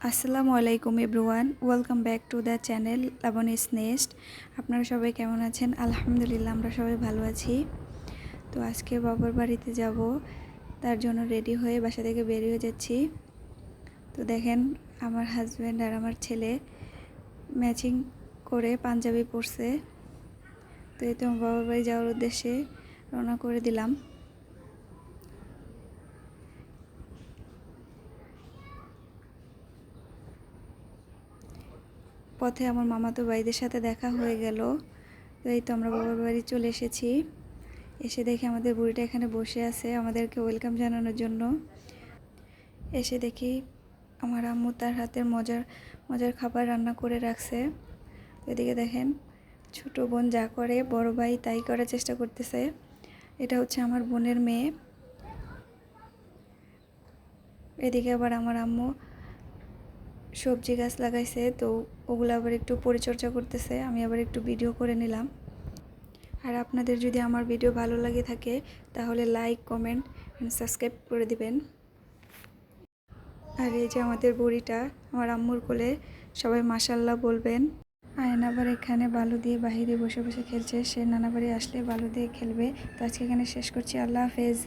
আসসালামু আলাইকুম everyone, welcome back to the channel Laboni's nest. আপনারা সবাই কেমন আছেন? আলহামদুলিল্লাহ, আমরা সবাই ভালো আছি। তো আজকে বাবার বাড়িতে যাব, তার জন্য রেডি হয়ে বাসা থেকে বের হয়ে যাচ্ছি। তো দেখেন, আমার হাজব্যান্ড আর আমার ছেলে ম্যাচিং করে পাঞ্জাবি পরছে। তো এই তো বাবার বাড়ি যাওয়ার উদ্দেশ্যে রওনা করে দিলাম। পথে আমার মামাতো ভাইদের সাথে দেখা হয়ে গেল। তো এই তো আমরা বাবার বাড়ি চলে এসেছি। এসে দেখি আমাদের বুড়িটা এখানে বসে আছে আমাদেরকে ওয়েলকাম জানানোর জন্য। এসে দেখি আমার আম্মু তার হাতের মজার মজার খাবার রান্না করে রাখছে। এদিকে দেখেন, ছোট বোন যা করে বড় ভাই তাই করার চেষ্টা করতেছে। এটা হচ্ছে আমার বোনের মেয়ে। এদিকে আবার আমার আম্মু সবজি গাছ লাগাইছে, তো ওগুলো আবার একটু পরিচর্যা করতেছে। আমি আবার একটু ভিডিও করে নিলাম। আর আপনাদের যদি আমার ভিডিও ভালো লাগে থাকে তাহলে লাইক, কমেন্ট এন্ড সাবস্ক্রাইব করে দিবেন। আর এই যে আমাদের বুড়িটা আমার আম্মুর কোলে, সবাই মাশাআল্লাহ বলবেন। আয়ন আবার এখানে বালু দিয়ে বাহিরে বসে বসে খেলছে। সে নানা বাড়ি আসলে বালু দিয়ে খেলবে। তো আজকে এখানে শেষ করছি। আল্লাহ হাফেজ।